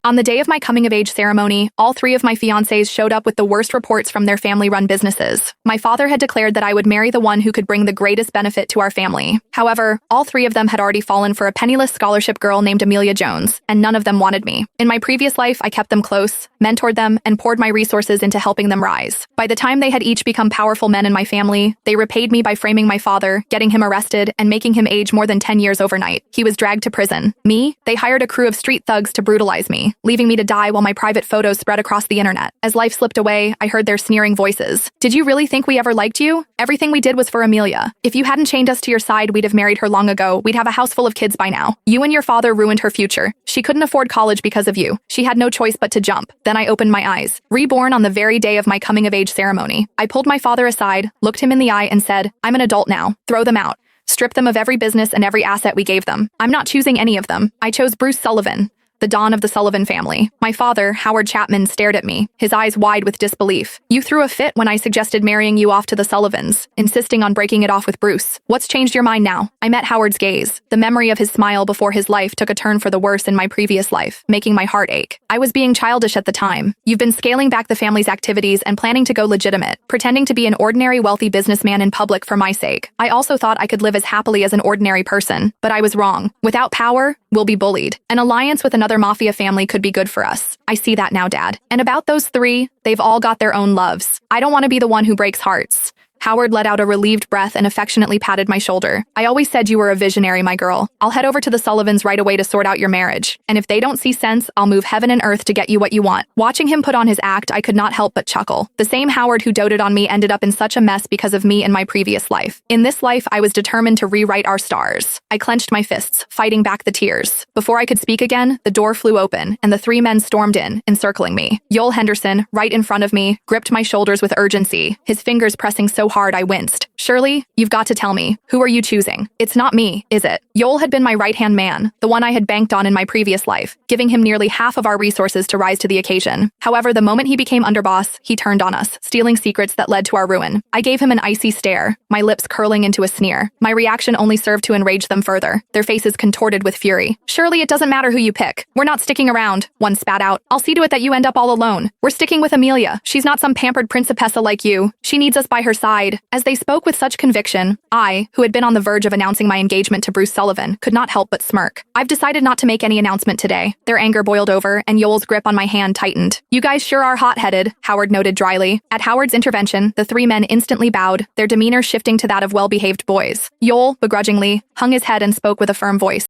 On the day of my coming-of-age ceremony, all three of my fiancés showed up with the worst reports from their family-run businesses. My father had declared that I would marry the one who could bring the greatest benefit to our family. However, all three of them had already fallen for a penniless scholarship girl named Amelia Jones, and none of them wanted me. In my previous life, I kept them close, mentored them, and poured my resources into helping them rise. By the time they had each become powerful men in my family, they repaid me by framing my father, getting him arrested, and making him age more than 10 years overnight. He was dragged to prison. Me? They hired a crew of street thugs to brutalize me, leaving me to die while my private photos spread across the internet. As life slipped away, I heard their sneering voices. Did you really think we ever liked you? Everything we did was for Amelia. If you hadn't chained us to your side, we'd have married her long ago. We'd have a house full of kids by now. You and your father ruined her future. She couldn't afford college because of you. She had no choice but to jump. Then I opened my eyes. Reborn on the very day of my coming-of-age ceremony. I pulled my father aside, looked him in the eye, and said, "I'm an adult now. Throw them out. Strip them of every business and every asset we gave them. I'm not choosing any of them. I chose Bruce Sullivan, the Don of the Sullivan family." My father, Howard Chapman, stared at me, his eyes wide with disbelief. "You threw a fit when I suggested marrying you off to the Sullivans, insisting on breaking it off with Bruce. What's changed your mind now?" I met Howard's gaze. The memory of his smile before his life took a turn for the worse in my previous life, making my heart ache. I was being childish at the time. "You've been scaling back the family's activities and planning to go legitimate, pretending to be an ordinary wealthy businessman in public for my sake. I also thought I could live as happily as an ordinary person, but I was wrong. Without power, we'll be bullied. An alliance with another mafia family could be good for us. I see that now, Dad. And about those three, they've all got their own loves. I don't want to be the one who breaks hearts." Howard let out a relieved breath and affectionately patted my shoulder. "I always said you were a visionary, my girl. I'll head over to the Sullivans right away to sort out your marriage. And if they don't see sense, I'll move heaven and earth to get you what you want." Watching him put on his act, I could not help but chuckle. The same Howard who doted on me ended up in such a mess because of me in my previous life. In this life, I was determined to rewrite our stars. I clenched my fists, fighting back the tears. Before I could speak again, the door flew open, and the three men stormed in, encircling me. Yoel Henderson, right in front of me, gripped my shoulders with urgency, his fingers pressing so hard I winced. "Shirley, you've got to tell me. Who are you choosing? It's not me, is it?" Yoel had been my right-hand man, the one I had banked on in my previous life, giving him nearly half of our resources to rise to the occasion. However, the moment he became underboss, he turned on us, stealing secrets that led to our ruin. I gave him an icy stare, my lips curling into a sneer. My reaction only served to enrage them further, their faces contorted with fury. "Shirley, it doesn't matter who you pick. We're not sticking around," one spat out. "I'll see to it that you end up all alone. We're sticking with Amelia. She's not some pampered principessa like you. She needs us by her side." As they spoke with such conviction, I, who had been on the verge of announcing my engagement to Bruce Sullivan, could not help but smirk. "I've decided not to make any announcement today." Their anger boiled over, and Yoel's grip on my hand tightened. "You guys sure are hot-headed," Howard noted dryly. At Howard's intervention, the three men instantly bowed, their demeanor shifting to that of well-behaved boys. Yoel, begrudgingly, hung his head and spoke with a firm voice.